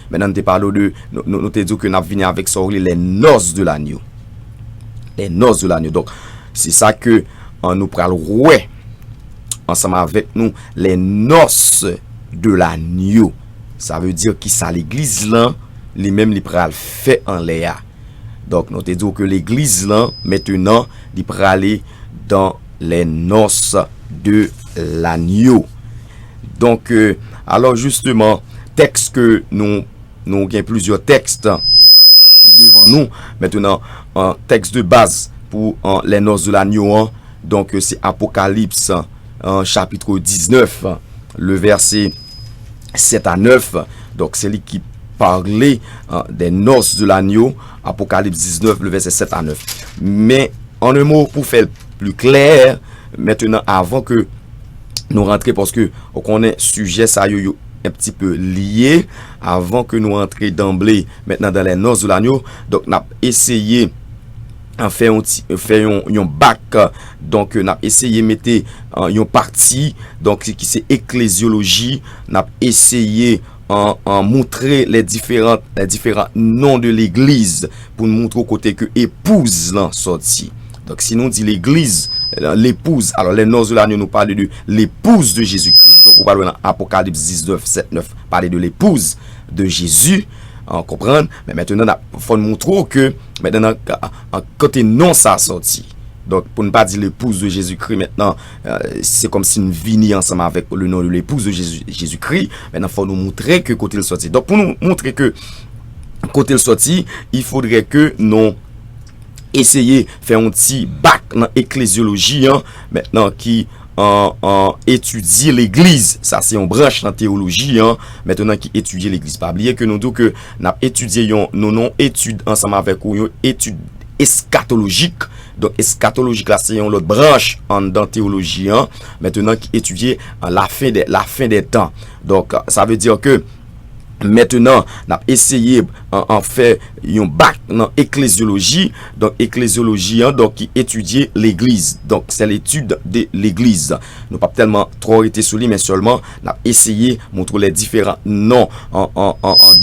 Maintenant, nous parlons de, nous te dit que nous avons venu avec ça, les noces de l'agneau. Les noces de l'agneau. Donc, c'est ça que nous parlons, ouais, ensemble avec nous, les noces de l'agneau. Ça veut dire que ça, l'église là, les mêmes les pral fait en léa. Donc, nous te dit que l'église là, maintenant, il pral aller dans les noces de l'agneau. Donc, alors justement, texte que nous avons plusieurs textes devant nous. Maintenant, un texte de base pour les noces de l'agneau. Donc, c'est Apocalypse chapitre 19, le verset 7 à 9. Donc, c'est lui qui parlait des noces de l'agneau. Apocalypse 19, le verset 7 à 9. Mais, en un mot, pour faire plus clair, maintenant, avant que nous rentrions, parce que on connaît sujet ça un petit peu lié, avant que nous rentrions d'emblée maintenant dans les noces de l'agneau. Donc, on a essayé en faire un bac, donc on a essayé de mettre une partie, donc qui c'est ecclésiologie. On a essayé en montrer les différents noms de l'église pour nous montrer au côté que épouse l'en sorti. Donc si nous dit l'église, l'épouse, alors les noces de l'agneau nous parlent de l'épouse de Jésus-Christ. Donc on parle dans Apocalypse 19, 7, 9, parler de l'épouse de Jésus. On comprend, mais maintenant il faut nous montrer que maintenant côté non ça sorti. Donc pour ne pas dire l'épouse de Jésus-Christ, maintenant c'est comme si nous venions ensemble avec le nom de l'épouse de Jésus-Christ. Maintenant il faut nous montrer que côté le sorti. Donc pour nous montrer que côté le sorti, il faudrait que nous essayer faire un petit bac dans ecclésiologie maintenant qui étudie l'église. Ça c'est une branche dans théologie maintenant qui étudie l'église. Pas oublier que nous dit que nous étudié nous non étude ensemble avec une étude eschatologique. Donc eschatologique là c'est une autre branche dans théologie maintenant qui étudie la fin des temps. Donc ça veut dire que maintenant, on a essayé en faire un bac dans ecclésiologie. Donc, ecclésiologie, donc, qui étudie l'église. Donc, c'est l'étude de l'église. Nous pas tellement trop été sur lui, mais seulement, on a essayé de montrer les différents noms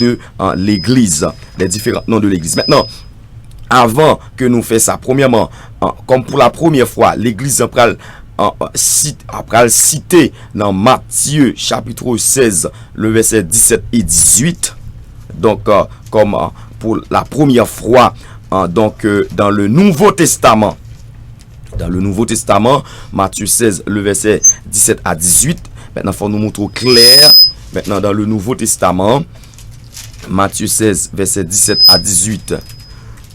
de l'église. Les différents noms de l'église. Maintenant, avant que nous fassions ça, premièrement, comme pour la première fois, l'église après cité dans Matthieu chapitre 16 le verset 17 et 18. Donc comme pour la première fois donc dans le Nouveau Testament, Matthieu 16 le verset 17 à 18. Maintenant faut nous montrer clair maintenant dans le Nouveau Testament, Matthieu 16 verset 17 à 18.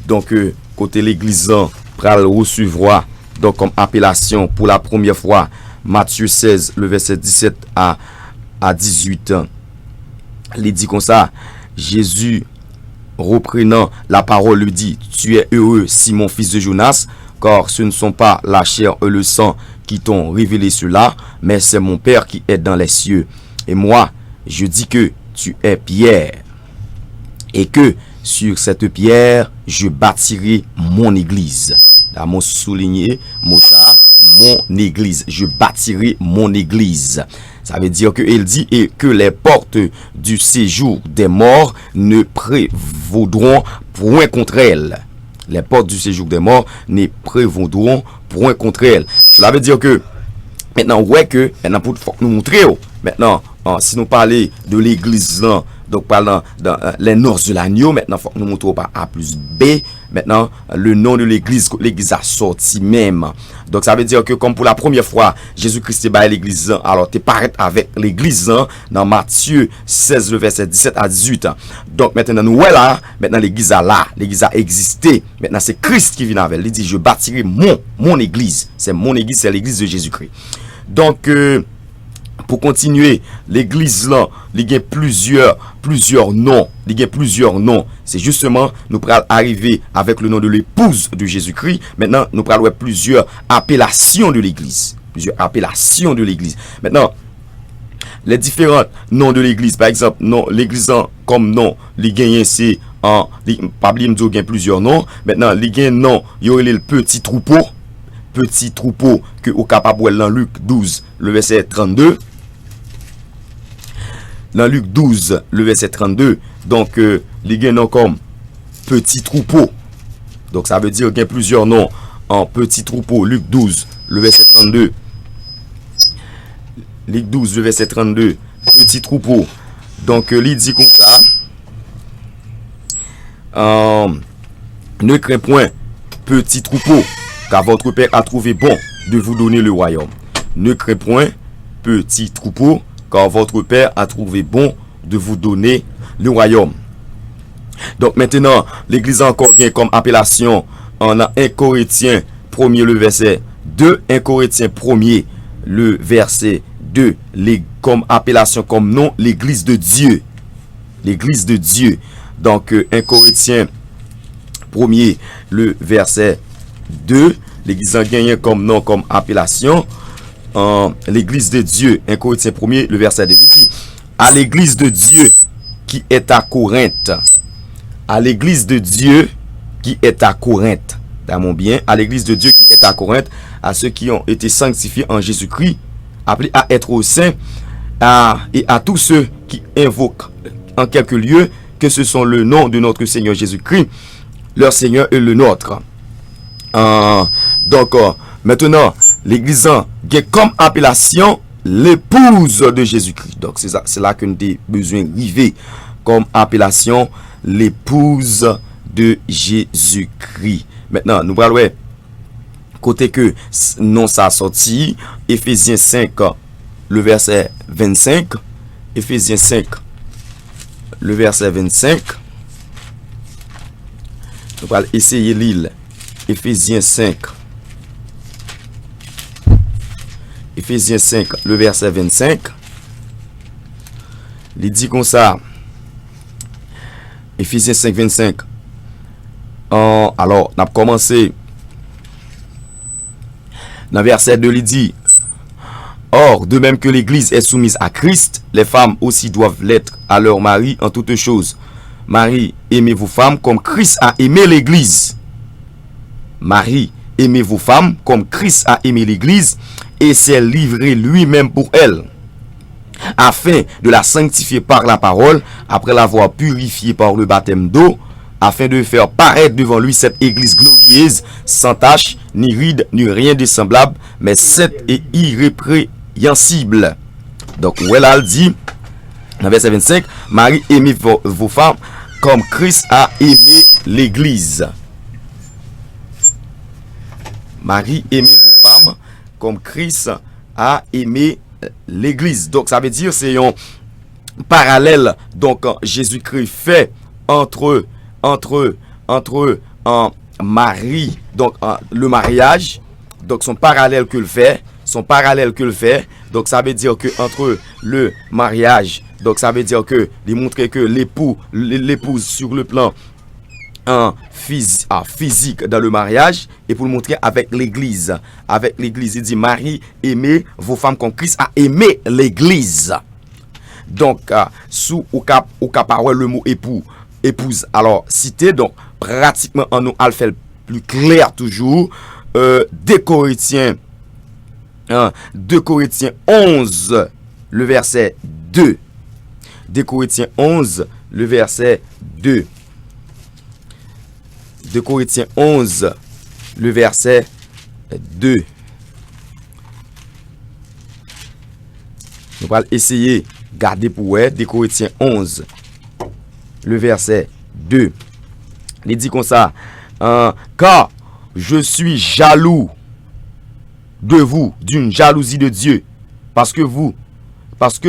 Donc côté l'église pral recevoir donc comme appellation pour la première fois Matthieu 16 le verset 17 à 18. Il dit comme ça, Jésus reprenant la parole lui dit: tu es heureux Simon fils de Jonas, car ce ne sont pas la chair et le sang qui t'ont révélé cela, mais c'est mon Père qui est dans les cieux. Et moi je dis que tu es Pierre, et que sur cette pierre je bâtirai mon église. Là, mon souligné, mon église. Je bâtirai mon église. Ça veut dire que il dit et que les portes du séjour des morts ne prévaudront point contre elle. Les portes du séjour des morts ne prévaudront point contre elle. Cela veut dire que maintenant, ouais que maintenant pour nous montrer maintenant si nous parlons de l'église là, donc parlant dans les noces de l'agneau, maintenant faut que nous montrons par A plus B. Maintenant le nom de l'église a sorti même. Donc ça veut dire que comme pour la première fois Jésus-Christ est baillé l'église, alors tu paraît avec l'église dans Matthieu 16 le verset 17 à 18. Donc maintenant nous voilà, maintenant l'église a là, l'église a existé. Maintenant c'est Christ qui vient avec. Il dit je bâtirai mon église. C'est mon église, c'est l'église de Jésus-Christ. Donc pour continuer, l'église là, il y a plusieurs noms. Il y a plusieurs noms. C'est justement, nous pourrons arriver avec le nom de l'épouse de Jésus-Christ. Maintenant, nous pourrons avoir plusieurs appellations de l'église. Maintenant, les différents noms de l'église, par exemple, non, l'église comme nom, les gagnants, c'est pas oublier il y a plusieurs noms. Maintenant, les gagnants, non, il y aurait le petit troupeau que au capable dans Luc 12, le verset 32. dans Luc 12, le verset 32, donc, les gens comme petit troupeau. Donc, ça veut dire qu'il y a plusieurs noms en petit troupeau. Luc 12, le verset 32. Luc 12, le verset 32. Petit troupeau. Donc, il dit comme ça. Ne crains point, petit troupeau, car votre Père a trouvé bon de vous donner le royaume. Ne crains point, petit troupeau, car votre Père a trouvé bon de vous donner le royaume. Donc maintenant, l'Église a encore bien comme appellation, on a 1 Corinthiens 1er le verset 2, 1 Corinthiens 1er le verset 2, comme appellation, comme nom, l'Église de Dieu. L'Église de Dieu. Donc 1 Corinthiens 1er le verset 2, l'Église a gagné comme nom, comme appellation, l'Église de Dieu. 1 Corinthiens 1er le verset 2. À l'Église de Dieu qui est à Corinthe. À l'Église de Dieu qui est à Corinthe. Dans mon bien, à l'Église de Dieu qui est à Corinthe, à ceux qui ont été sanctifiés en Jésus-Christ, appelés à être au sein, et à tous ceux qui invoquent en quelque lieu que ce sont le nom de notre Seigneur Jésus-Christ, leur Seigneur et le nôtre. Donc, maintenant, l'Église a comme appellation l'épouse de Jésus-Christ. Donc, c'est là que nous avons besoin de arriver comme appellation l'épouse de Jésus-Christ. Maintenant, nous parlons côté que non ça sorti, Éphésiens 5, le verset 25. Éphésiens 5, le verset 25. Nous allons essayer lire Éphésiens 5. Éphésiens 5, le verset 25. Il dit comme ça. Éphésiens 5, 25. Alors, on a commencé. Dans verset 2, il dit: Or, de même que l'Église est soumise à Christ, les femmes aussi doivent l'être à leur mari en toutes choses. Marie, aimez vos femmes comme Christ a aimé l'Église. Marie, aimez vos femmes comme Christ a aimé l'Église et s'est livré lui-même pour elle, afin de la sanctifier par la parole, après l'avoir purifiée par le baptême d'eau, afin de faire paraître devant lui cette église glorieuse, sans tache, ni ride, ni rien de semblable, mais sainte et irrépréhensible. Donc, où elle dit, dans verset 25, Marie, aimez vos femmes comme Christ a aimé l'église. Marie, aimez vos femmes comme Christ a aimé l'église. Donc, ça veut dire, c'est un parallèle, donc, Jésus-Christ fait entre Marie, donc le mariage, donc son parallèle que le fait, donc ça veut dire que entre le mariage, donc ça veut dire que il montre que l'épouse sur le plan physique dans le mariage, et pour le montrer avec l'église, il dit: Marie, aimez vos femmes comme Christ a aimé l'église. Donc sous ou cap le mot épouse, alors cité, donc pratiquement en nous al fait plus clair toujours. 2 Corinthiens 11 le verset 2. 2 Corinthiens 11 le verset 2. 2 Corinthiens 11 le verset 2. Nous allons essayer de garder pour 2 Corinthiens 11 le verset 2. Il dit comme ça: car je suis jaloux de vous, d'une jalousie de Dieu, parce que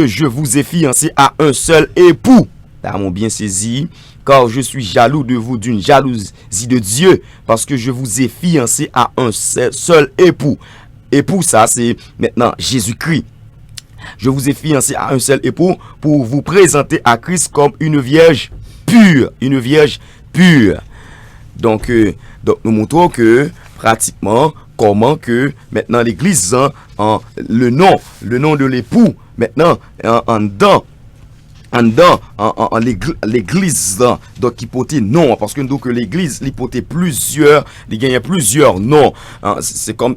je vous ai fiancé à un seul époux. Là, mon bien saisi. Car je suis jaloux de vous d'une jalousie de Dieu, parce que je vous ai fiancé à un seul époux. Époux, ça, c'est maintenant Jésus-Christ. Je vous ai fiancé à un seul époux pour vous présenter à Christ comme une vierge pure. Une vierge pure. Donc nous montrons que pratiquement comment que maintenant l'église, le nom de l'époux, maintenant en dedans en dedans en l'église donc qui portait non parce que nous que l'église il portait plusieurs il gagnait plusieurs noms c'est comme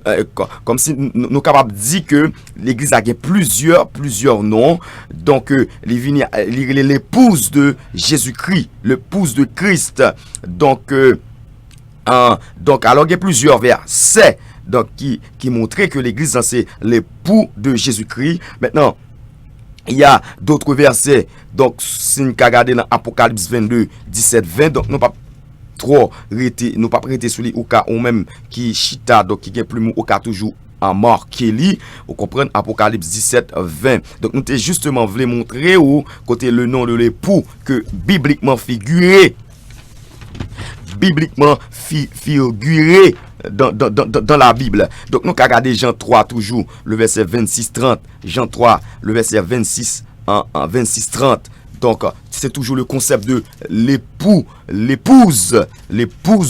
si nous capable dire que l'église a gagné plusieurs noms donc l'épouse de Jésus-Christ l'épouse de Christ donc alors il y a plusieurs versets donc qui montraient que l'église c'est l'époux de Jésus-Christ. Maintenant il y a d'autres versets, donc si nous regardons dans Apocalypse 22, 17, 20, donc nous pas trop prêter sur les ou cas ou même qui chita, donc qui est plus ou cas toujours en marqué li, vous comprenez Apocalypse 17, 20. Donc nous t'ai justement voulu montrer où côté le nom de l'époux que bibliquement figuré dans la Bible. Donc nous regardons Jean 3 toujours le verset 26-30. Jean 3 le verset 26 en 26-30. Donc c'est toujours le concept de l'épouse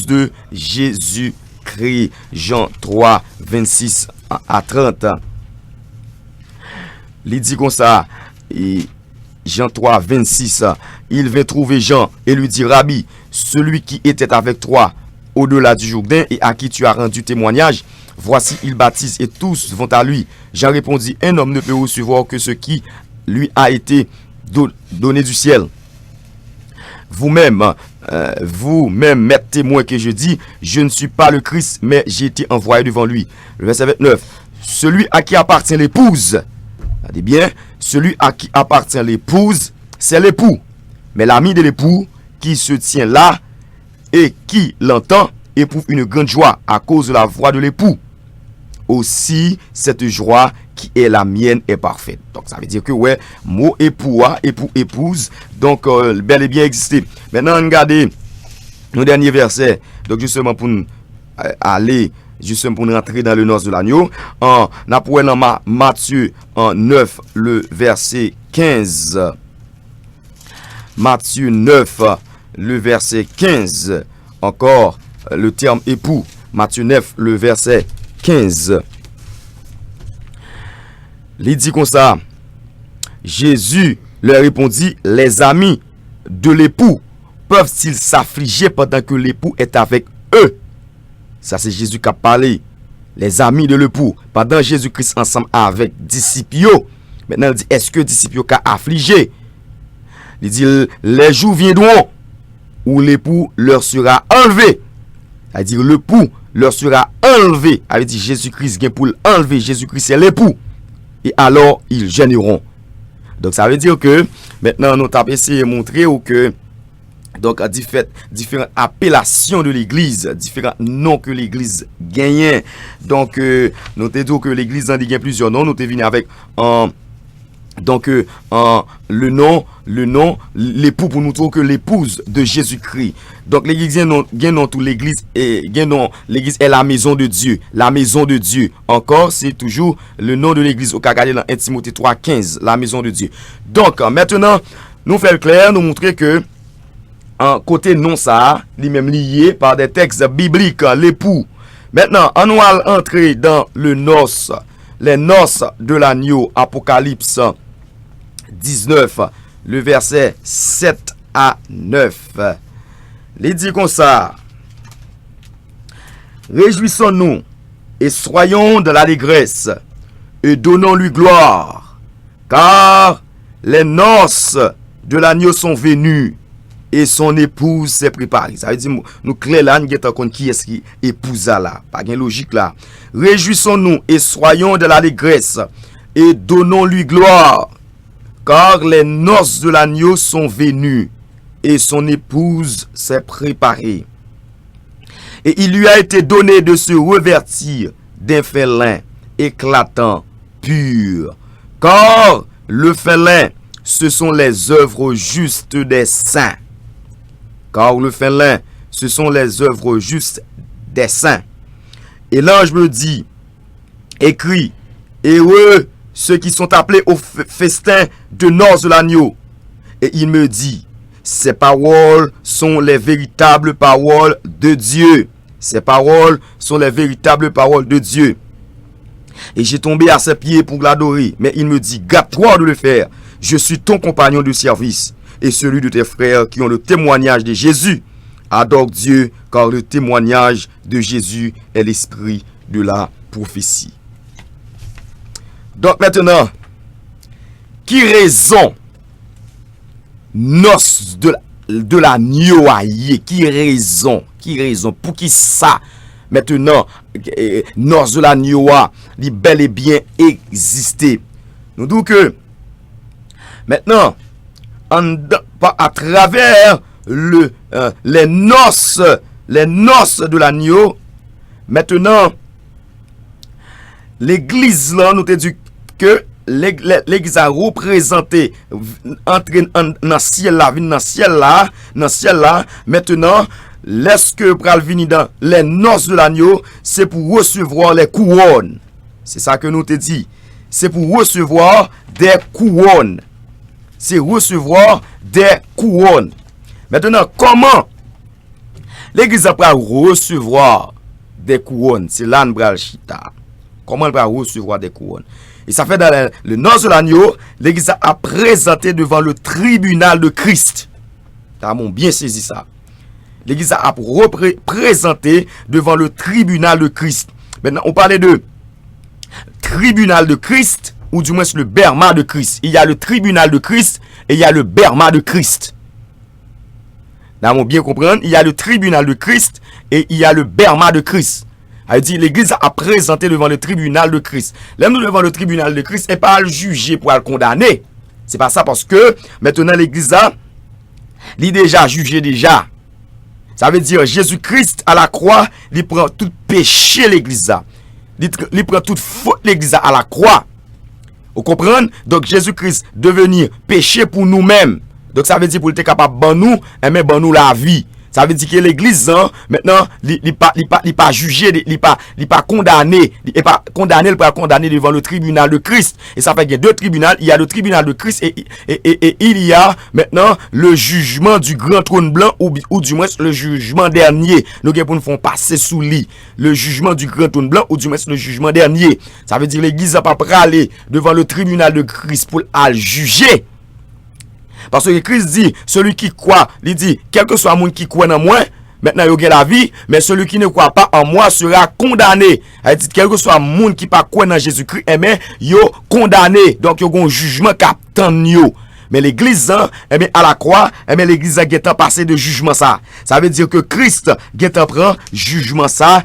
de Jésus-Christ. Jean 3 26 à 30. Il dit comme ça, et Jean 3 26, il vint trouver Jean et lui dit, Rabbi, celui qui était avec toi au-delà du Jourdain et à qui tu as rendu témoignage, voici il baptise et tous vont à lui. Jean répondit, un homme ne peut recevoir que ce qui lui a été donné du ciel. Vous-même m'êtes témoin que je dis, je ne suis pas le Christ, mais j'ai été envoyé devant lui. Le verset 29, celui à qui appartient l'épouse, regardez bien, celui à qui appartient l'épouse, c'est l'époux. Mais l'ami de l'époux qui se tient là et qui l'entend éprouve une grande joie à cause de la voix de l'époux. Aussi, cette joie qui est la mienne est parfaite. Donc, ça veut dire que, ouais, mot époux, épouse, donc, bel et bien existé. Maintenant, regardez nos derniers versets. Donc, justement, pour nous aller, justement, pour nous rentrer dans le noces de l'agneau, on a pour Matthieu 9, le verset 15. Matthieu 9, le verset 15, encore le terme époux. Matthieu 9, le verset 15. Il dit comme ça, Jésus leur répondit, les amis de l'époux peuvent-ils s'affliger pendant que l'époux est avec eux? Ça c'est Jésus qui a parlé. Les amis de l'époux, pendant Jésus-Christ ensemble avec disciples. Maintenant il dit, est-ce que disciples sont affligés? Il dit, les jours viendront où l'époux leur sera enlevé. C'est-à-dire, l'époux leur sera enlevé. Il dit, Jésus-Christ vient pour l'enlever. Jésus-Christ c'est l'époux. Et alors, ils gêneront. Donc, ça veut dire que, maintenant, nous avons essayé de montrer que, donc, différentes appellations de l'église, différents noms que l'église gagne. Donc, nous avons dit que l'église en gagne plusieurs noms. Nous avons venu avec donc le nom l'époux pour nous trouver que l'épouse de Jésus-Christ. Donc l'église gagne tout l'église et l'église est la maison de Dieu. La maison de Dieu. Encore c'est toujours le nom de l'église au cas regardez dans 1 Timothée 3:15, la maison de Dieu. Donc maintenant nous faire clair, nous montrer que en côté non ça, lui-même lié par des textes bibliques l'époux. Maintenant, on va entrer dans le noces, les noces de l'agneau, Apocalypse 19, le verset 7 à 9. Il dit comme ça, réjouissons-nous et soyons de l'allégresse et donnons-lui gloire, car les noces de l'agneau sont venues et son épouse s'est préparée. Ça veut dire, nous clés là, nous avons qui est-ce qui épouse là. Pas de logique là. Réjouissons-nous et soyons de l'allégresse et donnons-lui gloire, car les noces de l'agneau sont venues et son épouse s'est préparée. Et il lui a été donné de se revêtir d'un félin éclatant, pur, car le félin, ce sont les œuvres justes des saints. Car le félin, ce sont les œuvres justes des saints. Et l'ange me dit, écrit, heureux ceux qui sont appelés au festin de noces de l'agneau. Et il me dit, ces paroles sont les véritables paroles de Dieu. Ces paroles sont les véritables paroles de Dieu. Et j'ai tombé à ses pieds pour l'adorer. Mais il me dit, garde-toi de le faire. je suis ton compagnon de service et celui de tes frères qui ont le témoignage de Jésus. Adore Dieu, car le témoignage de Jésus est l'esprit de la prophétie. Donc maintenant, qui raison noce de l'agneau aillé, qui raison, pour qui ça, maintenant, noce de l'agneau a, li bel et bien existé. Nous disons que, maintenant, à travers les noces de l'agneau, maintenant, l'église là, nous te dit que l'église a représenté entrer dans ciel là, maintenant, lorsque pral vini dans les noces de l'agneau, c'est pour recevoir les couronnes. C'est ça que nous te dit. C'est pour recevoir des couronnes. C'est recevoir des couronnes. Maintenant, comment l'église va recevoir des couronnes? C'est là nous pral chita. Comment elle va recevoir des couronnes? Et ça fait dans le noces de l'agneau, l'église a présenté devant le tribunal de Christ. T'as bien saisi ça. L'église a présenté devant le tribunal de Christ. Maintenant, on parlait de tribunal de Christ, ou du moins le berma de Christ. Il y a le tribunal de Christ et il y a le berma de Christ. T'as bien comprendre? Il y a le tribunal de Christ et il y a le berma de Christ. Elle dit, l'église a présenté devant le tribunal de Christ. L'homme devant le tribunal de Christ et pas à le juger pour à le condamner. C'est pas ça parce que maintenant l'église a déjà jugé déjà. Ça veut dire Jésus-Christ à la croix, il prend tout péché l'église a. Il prend toute faute l'église à la croix. Vous comprenez? Donc Jésus-Christ devenir péché pour nous-mêmes. Donc ça veut dire pour être capable de nous, mais ban nous la vie. Ça veut dire que l'église, maintenant, il pas jugé, il pas condamné, il pas condamné, il pas condamné devant le tribunal de Christ. Et ça fait qu'il y a deux tribunaux, il y a le tribunal de Christ et il y a maintenant le jugement du grand trône blanc ou du moins le jugement dernier. Nous pour nous faire passer sous lit. Le jugement du grand trône blanc ou du moins le jugement dernier. Ça veut dire l'église n'a pas aller devant le tribunal de Christ pour le juger. Parce que Christ dit, celui qui croit, il dit, quel que soit le monde qui croit en moi, maintenant il y a la vie, mais celui qui ne croit pas en moi sera condamné. Il dit, quel que soit le monde qui ne croit pas en Jésus-Christ, mais il est condamné. Donc il y a un jugement qui attend. Mais l'église, à la croix, l'église a passé de jugement ça. Ça veut dire que Christ prend jugement ça,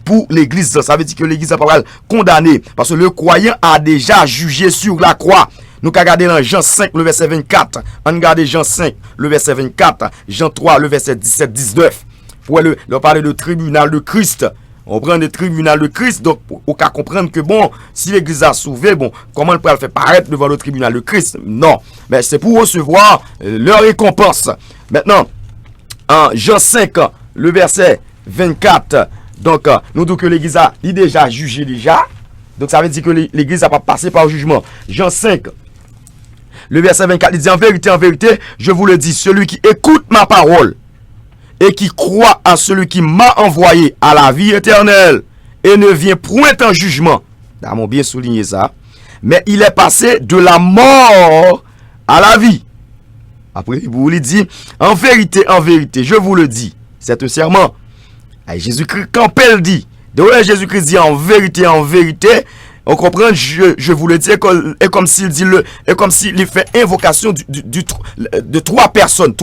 pour l'église. Ça veut dire que l'église a pas condamné. Parce que le croyant a déjà jugé sur la croix. Nous avons regardé dans Jean 5, le verset 24. On regarde Jean 5, le verset 24. Jean 3, le verset 17-19. Pour parler de tribunal de Christ. On prend le tribunal de Christ. Donc, on peut comprendre que bon, si l'église a sauvé, bon, comment elle peut le faire paraître devant le tribunal de Christ? Non. Mais c'est pour recevoir leur récompense. Maintenant, en Jean 5, le verset 24. Donc, nous disons que l'église a déjà jugé déjà. Donc, ça veut dire que l'église n'a pas passé par le jugement. Jean 5. Le verset 24, il dit, en vérité, je vous le dis, celui qui écoute ma parole et qui croit à celui qui m'a envoyé à la vie éternelle et ne vient point en jugement. Nous avons bien souligné ça. Mais il est passé de la mort à la vie. Après, vous lui dit, en vérité, je vous le dis. C'est un serment. Et Jésus-Christ, quand elle dit, Jésus-Christ dit en vérité, on comprend, je vous le dis, et comme s'il dit et comme s'il fait invocation de trois personnes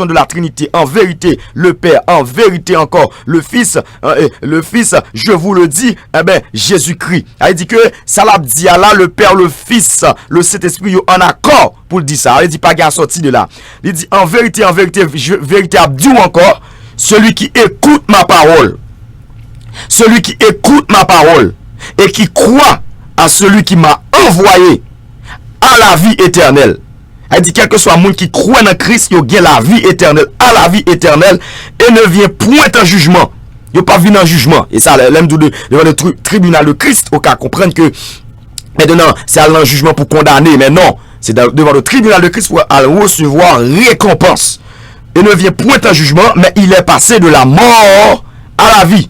de la Trinité. En vérité, le Père, en vérité encore, le Fils, je vous le dis, Jésus-Christ. Il dit que, ça l'a dit à là, le Père, le Fils, le Saint-Esprit, en accord pour le dire ça. Il dit pas qu'il a sorti de là. Il dit, en vérité, vérité, abdou encore, celui qui écoute ma parole, et qui croit à celui qui m'a envoyé à la vie éternelle. Elle dit, quel que soit le monde qui croit en Christ, il y a la vie éternelle, à la vie éternelle, et ne vient point en jugement. Il n'y a pas vu en jugement. Et ça, l'aime devant le tribunal de Christ, au cas comprendre que maintenant, c'est un jugement pour condamner, mais non, c'est devant le tribunal de Christ pour recevoir récompense. Et ne vient point en jugement, mais il est passé de la mort à la vie.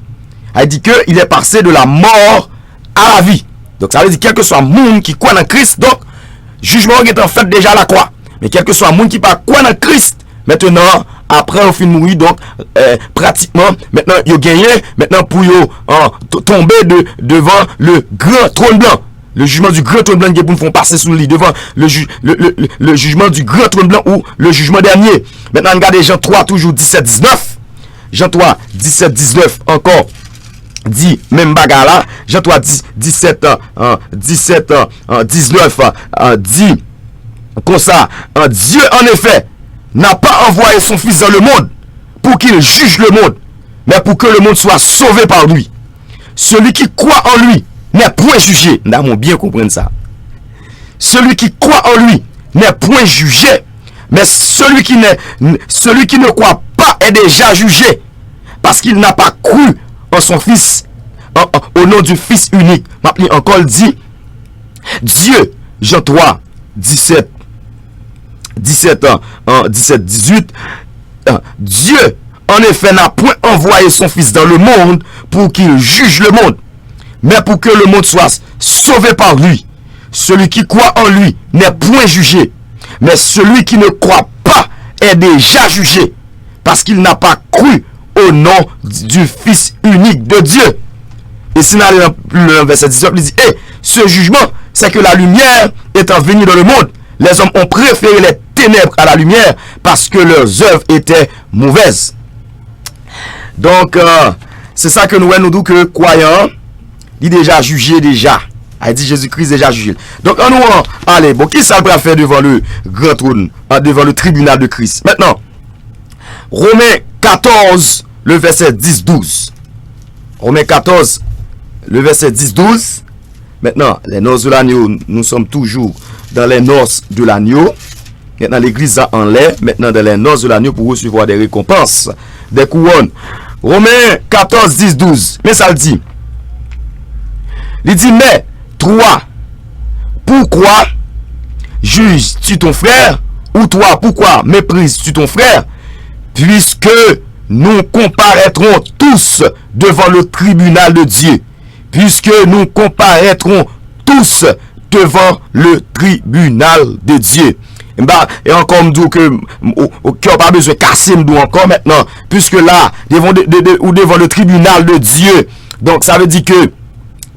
Elle dit qu'il est passé de la mort à la vie. Donc ça veut dire quel que soit le monde qui croit en Christ, donc jugement est en fait déjà à la croix. Mais quel que soit le monde qui pas quoi dans Christ, maintenant, après on fin mourir, donc pratiquement, maintenant, il gagné, maintenant pour tomber devant le grand trône blanc. Le jugement du grand trône blanc qui pour nous passer sous le lit devant le jugement du grand trône blanc ou le jugement dernier. Maintenant, regardez Jean 3, toujours 17-19. Jean 3, 17-19, encore. Dit même bagarre là. Jean 3, 19, dit comme ça. Dieu, en effet, n'a pas envoyé son fils dans le monde pour qu'il juge le monde, mais pour que le monde soit sauvé par lui. Celui qui croit en lui n'est point jugé. Nous avons bien compris ça. Celui qui croit en lui n'est point jugé, mais celui qui ne croit pas est déjà jugé, parce qu'il n'a pas cru en son fils, au nom du fils unique. M'appelez encore dit, Dieu, Jean 3, 17, 18, Dieu, en effet, n'a point envoyé son fils dans le monde pour qu'il juge le monde, mais pour que le monde soit sauvé par lui. Celui qui croit en lui n'est point jugé, mais celui qui ne croit pas est déjà jugé, parce qu'il n'a pas cru au nom du Fils unique de Dieu. Et si nous allons le verset 19, il dit, ce jugement, c'est que la lumière étant venue dans le monde, les hommes ont préféré les ténèbres à la lumière, parce que leurs œuvres étaient mauvaises. Donc, c'est ça que nous disons que croyant, il est déjà jugé déjà. Il dit Jésus-Christ déjà jugé. Donc, on nous allez, bon, qui ça va faire devant le grand trône, devant le tribunal de Christ? Maintenant, Romains 14, le verset 10-12. Romains 14, le verset 10-12. Maintenant, les noces de l'agneau, nous sommes toujours dans les noces de l'agneau. Maintenant, l'église a en l'air. Maintenant, dans les noces de l'agneau pour recevoir des récompenses, des couronnes. Romains 14, 10-12. Mais ça le dit. Il dit, mais toi, pourquoi juges-tu ton frère? Ou toi, pourquoi méprises-tu ton frère? Puisque nous comparaîtrons tous devant le tribunal de Dieu. Puisque nous comparaîtrons tous devant le tribunal de Dieu. Et encore, me dit que qui n'a pas besoin de casser, me dit encore maintenant, puisque là, devant le tribunal de Dieu. Donc, ça veut dire que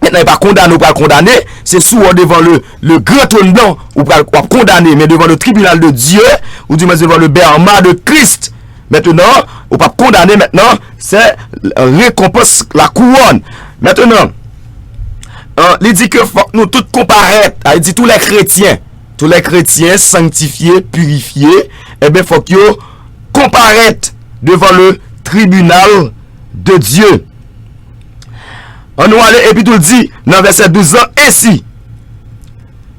maintenant, il pas condamné ou pas condamné, c'est souvent devant le grand trône blanc ou pas condamné, mais devant le tribunal de Dieu, ou du moins devant le berma de Christ. Maintenant, ou pas condamné maintenant, c'est récompense, la couronne. Maintenant, il dit que faut nous tous comparaître, il dit tous les chrétiens sanctifiés, purifiés, eh bien, faut qu'ils comparaissent devant le tribunal de Dieu. On nous allait, et puis tout le dit, dans verset 12 ans, ainsi,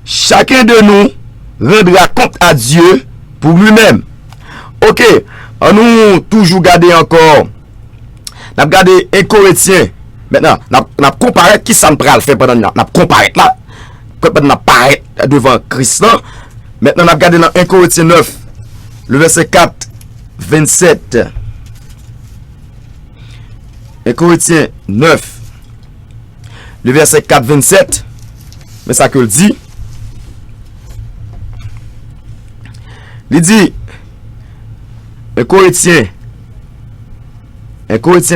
chacun de nous rendra compte à Dieu pour lui-même. Ok, on nous toujours garder encore, on a gardé un Corinthiens. Maintenant, on a comparé qui ça ne peut faire pendant on a comparé là, pendant apparaître devant Christ là. Maintenant, on a gardé dans 1 Corinthiens 9, le verset 4, 27. 1 Corinthiens 9, le verset 4, 27. Mais ça que le dit. Il dit, 1 Corinthiens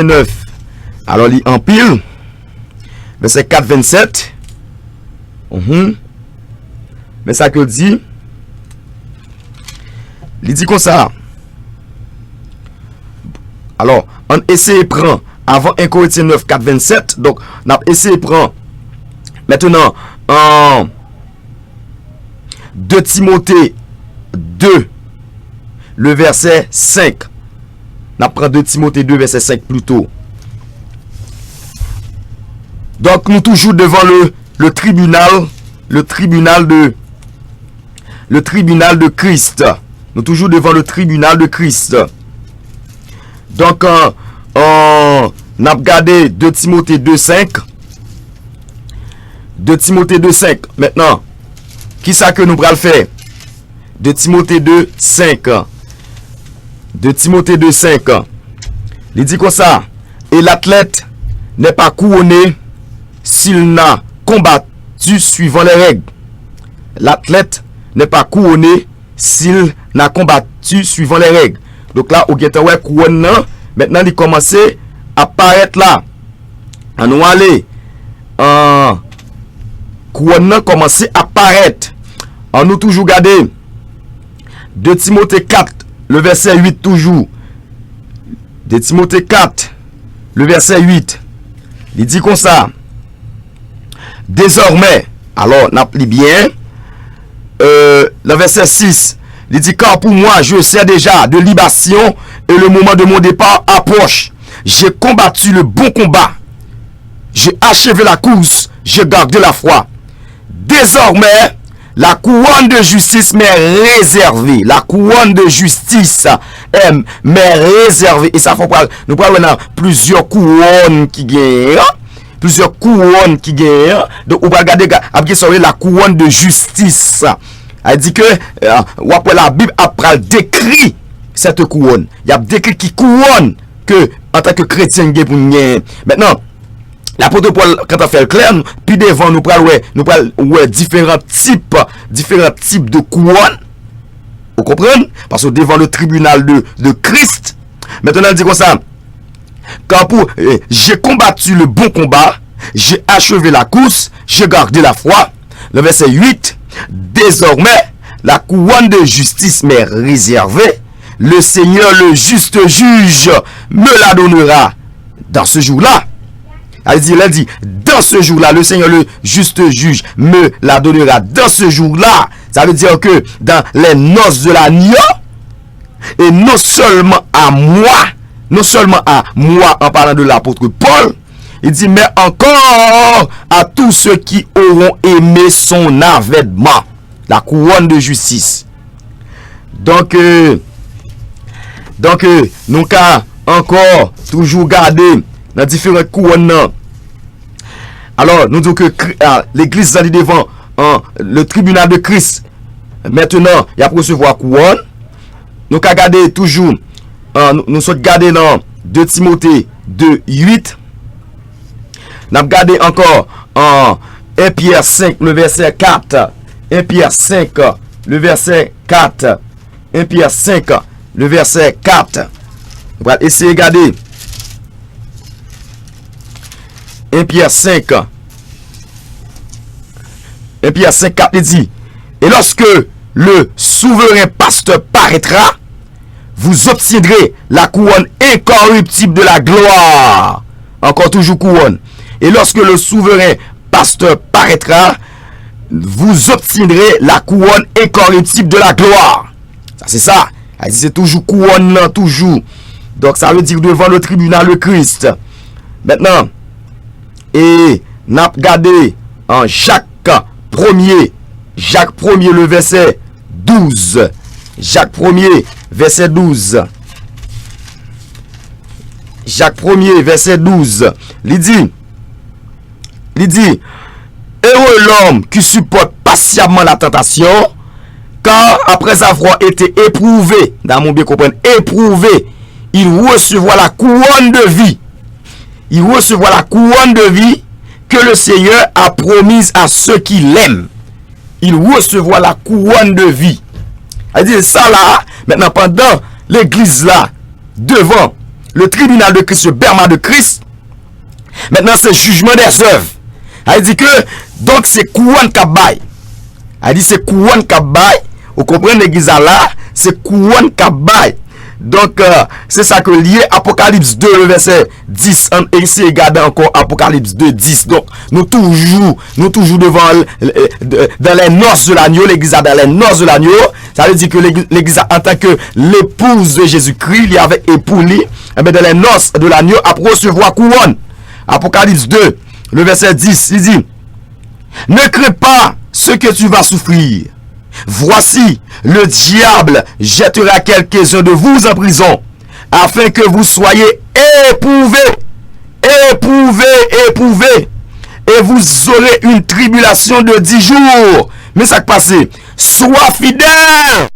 9, alors il empile, verset 4, 27. Mais ça que le dit. Il dit comme ça. Alors, on essaie de prendre avant 1 Corinthiens 9, 4, 27. Donc, on a essayé de prendre maintenant en 2 Timothée 2, le verset 5. On apprend 2 Timothée 2, verset 5 plutôt. Donc, nous toujours devant le tribunal de Christ. Nous toujours devant le tribunal de Christ. Donc, on a regardé 2 Timothée 2, 5. 2 Timothée 2, 5. Maintenant, qui ça que nous allons faire? 2 Timothée 2, 5. 2 Timothée 2, 5. Il dit comme ça. Et l'athlète n'est pas couronné s'il n'a combattu suivant les règles. L'athlète n'est pas couronné s'il n'a combattu suivant les règles. Donc là, au guetter ouais couronne maintenant il commence à apparaître là. On nous aller couronne commence à apparaître. On nous toujours garder 2 Timothée 4, le verset 8 toujours. 2 Timothée 4, le verset 8. Il dit comme ça. Désormais, alors, n'appelez bien, le verset 6, il dit, car pour moi, je sais déjà de libation et le moment de mon départ approche. J'ai combattu le bon combat. J'ai achevé la course. J'ai gardé la foi. Désormais, la couronne de justice m'est réservée. La couronne de justice m'est réservée. Et ça, nous parlons plusieurs couronnes qui gagnent. Plusieurs couronnes qui gagnent. Donc, on va regarder la couronne de justice. Elle dit que, après la Bible, après décrit cette couronne. Il y a décrit qui couronne que, en tant que chrétien, pour nous. Maintenant, l'apôtre Paul, quand on fait le clair, puis devant, nous parlons différents types de couronnes. Vous comprenez? Parce que devant le tribunal de Christ, maintenant, il dit comme ça. Quand j'ai combattu le bon combat, j'ai achevé la course, j'ai gardé la foi. Le verset 8, désormais, la couronne de justice m'est réservée. Le Seigneur, le juste juge, me la donnera dans ce jour-là. Elle dit, dans ce jour-là, le Seigneur, le juste juge, me la donnera dans ce jour-là. Ça veut dire que dans les noces de l'agneau, et non seulement à moi, en parlant de l'apôtre Paul, il dit, mais encore à tous ceux qui auront aimé son avènement, la couronne de justice. Donc, nous avons encore toujours gardé dans différentes couronnes. Alors, nous disons que l'église est devant le tribunal de Christ. Maintenant, il y a pour recevoir couronne. Nous avons gardé toujours, nous sommes gardés dans 2 Timothée 2, 8. Nous avons gardé encore en 1 Pierre 5, le verset 4. 1 Pierre 5, le verset 4. 1 Pierre 5, le verset 4. On va essayer de regarder. 1 Pierre 5. 1 Pierre 5, 4, il dit, et lorsque le souverain pasteur paraîtra, vous obtiendrez la couronne incorruptible de la gloire. Encore toujours couronne. Et lorsque le souverain pasteur paraîtra, vous obtiendrez la couronne incorruptible de la gloire. Ça, c'est ça. Elle dit, c'est toujours couronne, là, toujours. Donc, ça veut dire devant le tribunal de Christ. Maintenant, et n'a regardé en Jacques 1er, le verset 12. Jacques 1er, verset 12. Jacques 1er, verset 12. Il dit, heureux l'homme qui supporte patiemment la tentation, car après avoir été éprouvé, dans mon bien comprendre, éprouvé, il recevra la couronne de vie. Il recevra la couronne de vie que le Seigneur a promise à ceux qui l'aiment. Il recevra la couronne de vie. Elle dit ça là, maintenant pendant l'église là, devant le tribunal de Christ, le berma de Christ, maintenant c'est jugement des œuvres. Elle dit que, donc c'est couronne kabay. Elle dit c'est couronne kabay. Vous comprenez l'église là, c'est couronne kabay. Donc, c'est ça que lié Apocalypse 2, le verset 10. Et ici, regardez encore Apocalypse 2, 10. Donc, nous toujours devant, dans les noces de l'agneau, l'église dans les noces de l'agneau. Ça veut dire que l'église, en tant que l'épouse de Jésus-Christ, il y avait époux, dans les noces de l'agneau, après recevoir couronne. Apocalypse 2, le verset 10, il dit, ne crains pas ce que tu vas souffrir. Voici, le diable jettera quelques-uns de vous en prison, afin que vous soyez éprouvés, et vous aurez une tribulation de 10 jours. Mais ça qui passe, sois fidèle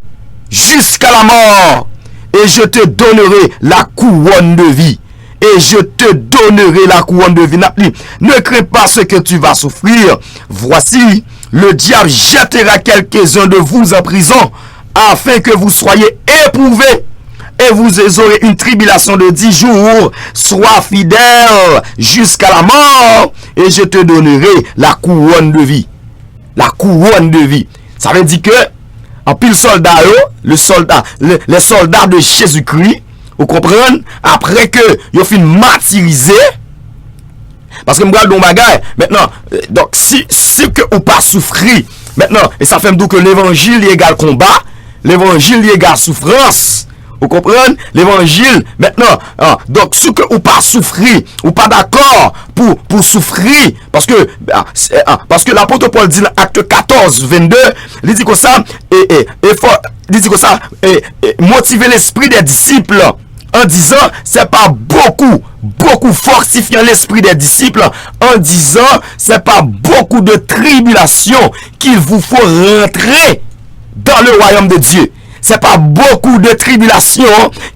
jusqu'à la mort, et je te donnerai la couronne de vie. Et je te donnerai la couronne de vie. Ne crains pas ce que tu vas souffrir. Voici, le diable jettera quelques-uns de vous en prison, afin que vous soyez éprouvés, et vous aurez une tribulation de 10 jours. Sois fidèle jusqu'à la mort, et je te donnerai la couronne de vie. La couronne de vie. Ça veut dire que, en pile soldat, les soldats de Jésus-Christ, vous comprenez, après que ils ont fini martyrisé, parce que je regarde mon bagage, maintenant, donc si que ou pas souffrir, maintenant, et ça fait me dire que l'évangile est égal combat, l'évangile est égal souffrance. Vous comprenez? L'évangile, maintenant, donc, ce que ou pas souffrir, ou pas d'accord pour souffrir, parce que l'apôtre Paul dit dans acte 14, 22, il dit que ça, il dit que ça, motiver l'esprit des disciples, en disant, c'est pas beaucoup fortifiant l'esprit des disciples, en disant, c'est pas beaucoup de tribulation qu'il vous faut rentrer dans le royaume de Dieu. C'est pas beaucoup de tribulation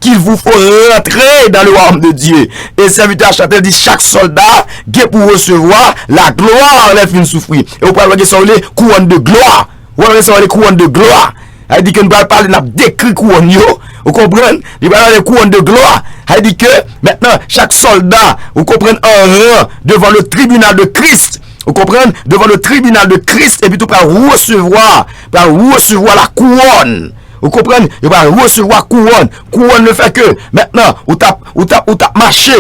qu'il vous faut rentrer dans le royaume de Dieu. Et le serviteur Châtel dit, chaque soldat qui pour recevoir la gloire, les fins souffrir. Et vous pouvez regarder sur les couronnes de gloire. Vous pouvez sur les couronnes de gloire. Elle dit que nous allons parler de la décrit couronne. Vous comprenez? Il va parler de couronne de gloire. Elle dit que maintenant, chaque soldat, vous comprenez, en rang devant le tribunal de Christ. Vous comprenez? Devant le tribunal de Christ. Et puis tout pour recevoir la couronne. Vous comprenez? Il va recevoir couronne. Couronne le fait que maintenant, vous t'as marché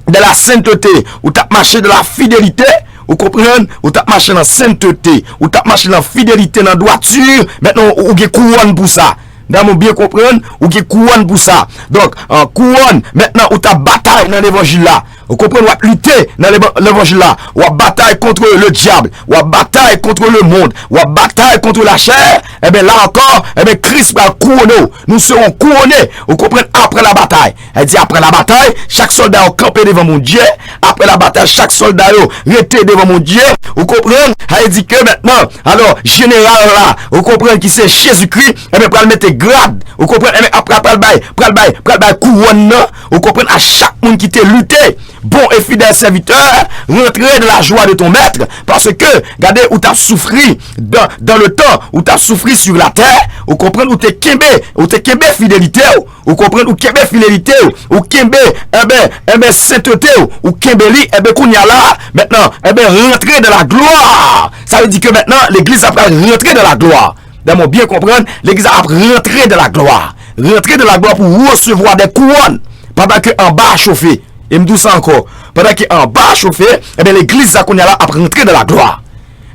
de la sainteté, vous t'as marché de la fidélité. Vous comprenez? Vous t'as marché dans la sainteté, vous t'as marché dans la fidélité, dans la droiture. Maintenant, vous avez couronne pour ça. Vous bien comprendre? Vous avez couronne pour ça. Donc, en couronne, maintenant, vous t'as bataille dans l'évangile là. Vous comprenez? Vous avez lutter dans l'évangile là. Vous avez bataille contre le diable. Vous avez bataille contre le monde. Vous avez bataille contre la chair. Et bien là encore, et bien Christ va couronner. Nous serons couronnés. Vous comprenez? Après la bataille. Elle dit après la bataille, chaque soldat a campé devant mon Dieu. Après la bataille, chaque soldat a été devant mon Dieu. Vous comprenez? Elle dit que maintenant, alors, général là, vous comprenez qui c'est Jésus-Christ. Et bien, pour le mettre grade. Vous comprenez? Et bien, après le bail, couronne. Vous comprenez? À chaque monde qui t'a lutté. Bon et fidèle serviteur, rentrer de la joie de ton maître, parce que, regardez, où t'as souffri dans le temps, où t'as souffri sur la terre, vous comprenez, où t'es kembe fidélité, vous comprenez, où kembe fidélité, où kembe, sainteté, où kembe li, qu'on y a là, maintenant, rentrer de la gloire. Ça veut dire que maintenant, l'église a rentrer de la gloire. D'ailleurs, bien comprendre, l'église a rentrer de la gloire. Rentrer de la gloire pour recevoir des couronnes, pendant que en bas chauffé. Et me dit ça encore. Pendant qu'en bas chauffé, l'église a là a rentré de la gloire.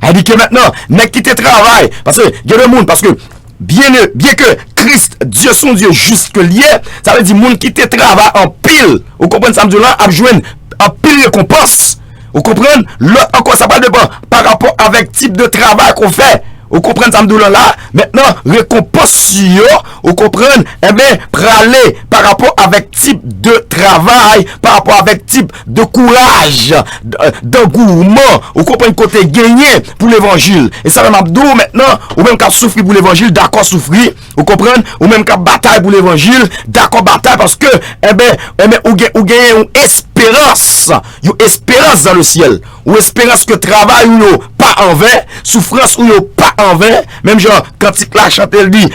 Elle dit que maintenant, n'est quitter travail. Parce que, il y a le monde, parce que, bien que Christ, Dieu son Dieu jusque lié, ça veut dire, monde quitter travail en pile. Vous comprenez, ça me dit là, à joindre en pile récompense. Vous comprenez? L'autre encore, ça va dépendre par rapport avec type de travail qu'on fait. Vous comprenez ça me là? Maintenant, récompense, vous comprenez? Eh bien, praler par rapport avec type de travail, par rapport avec type de courage, d'engouement, vous comprenez côté gagné pour l'évangile. Et ça m'a dit maintenant, ou même qu'à souffrir pour l'évangile, d'accord souffrir, vous comprenez? Ou même qu'à bataille pour l'évangile, d'accord bataille parce que, ou gagner une espérance dans le ciel, ou espérance que travail ou pas en vain, souffrance ou pas en vain, même genre quand il la chante elle dit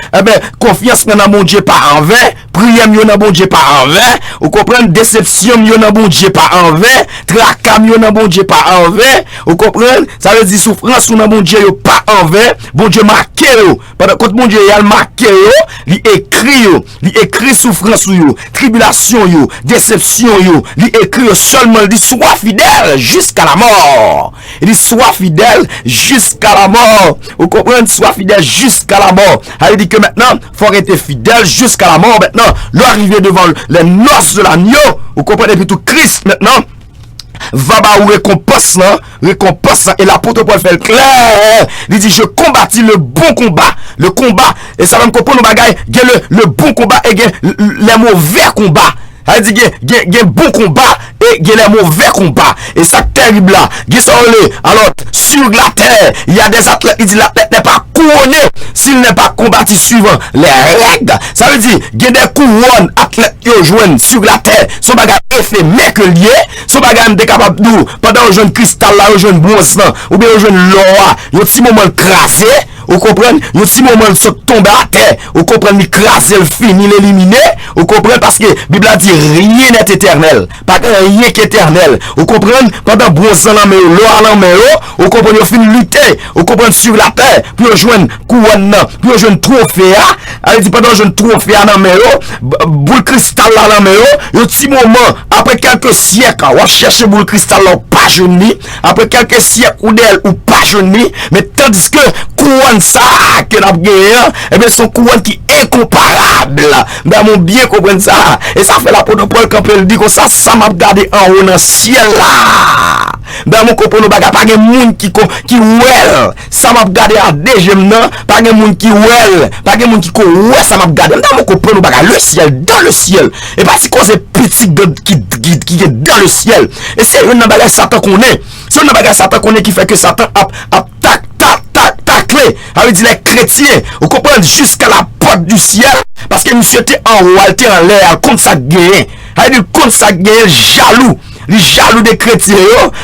confiance dans mon Dieu pas en vain, prière dans mon Dieu pas en vain, vous comprenez, déception dans mon Dieu pas en vain, tracas dans mon Dieu pas en vain, vous comprenez, ça veut dire souffrance dans mon Dieu pas en vain, bon Dieu marqué pendant que mon Dieu il a marqué il écrit souffrance tribulation déception il écrit seulement il dit sois fidèle jusqu'à la mort. Il dit sois fidèle jusqu'à la mort. Vous comprenez? Sois fidèle jusqu'à la mort. Il dit que maintenant, il faut être fidèle jusqu'à la mort. Maintenant, l'arrivée devant les noces de l'agneau. Vous comprenez? Et puis tout Christ maintenant va ou récompense et l'apôtre Paul fait le clair. Il dit je combattis le bon combat et ça va me comprendre nos bagailles le bon combat et les mauvais combats. Elle dit qu'il y a bon combat et il y a les mauvais combats. Et ça terrible là, alors sur la terre, il y a des athlètes, il dit l'athlète n'est pas couronné s'il n'est pas combattu suivant les règles. Ça veut dire, il y a des couronnes athlètes qui jouent sur la terre, son bagage éphémère que lié, son bagage est capable de pendant un jeune cristal là, un jeune bronze ou bien un jeune l'or, il y a un petit moment crasé. Vous comprenez? Il y a un petit moment de tomber à terre. Vous comprenez? Il crase, il finit, il éliminer. Vous comprenez? Parce que la Bible a dit rien n'est éternel. Pas rien qui est éternel. Vous comprenez? Pendant bronze en main, l'or en main, vous comprenez? Vous finissez lutter. Vous comprenez? Sur la terre. Puis vous jouez couronne, puis vous jouez trophée. Elle dit pendant que je trophée en main, boule cristal là en main, il y a un petit moment, après quelques siècles, on cherche boule cristal là, pas jeune. Après quelques siècles, ou d'elle, ou pas jeune. Mais tandis que couronne ça que n'a gagné, et bien son couronne qui est incomparable. Ben mon bien comprendre ça. Et ça fait la peau de Paul quand il dit que ça m'a regardé en haut dans le ciel là. Ben mon comprendre pas de monde qui well. Ça m'a regardé à déjà non, pas de monde qui well, pas de monde qui ouais ça m'a regardé. Ben mon comprendre pas le ciel dans le ciel. Et pas si cause petit qui est dans le ciel. Et c'est une bagage Satan qu'on est. C'est une bagage Satan qu'on est qui fait que Satan a taclé avec les chrétiens, vous comprenez, jusqu'à la porte du ciel, parce que monsieur était en haut, était en l'air, contre ça gagne, contre ça gagne, jaloux. Les jaloux des chrétiens,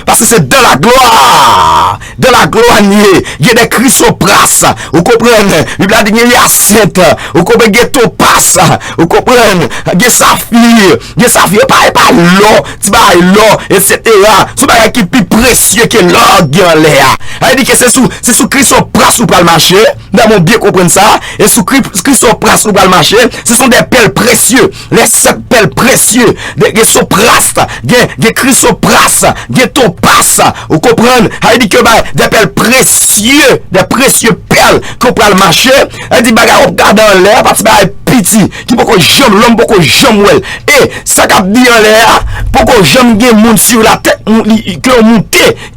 parce que c'est dans la gloire, il y a des chrysopras, vous comprenez, il y a des hyacinthes, vous comprenez, il y a topaz, vous comprenez, il y a saphir, pas l'or, tu vas l'or, etc. C'est pas qui est plus précieux que l'or en l'air. Il dit que c'est sous chrysopras ou pas le marché, nous avons bien compris ça, et sous chrysopras ou pas le marché, ce sont des perles précieux, les 7 perles précieux, des chrysopras, des chrysopras, des topaz, vous comprenez? Il dit que des perles précieux, des précieux perles qu'on peut le marché. Il dit bagarre on garde en l'air parce que petit qui peut que jamais l'homme peut que jamais well. Et ça qu'a dit en l'air pour que jamais gagne monde sur la tête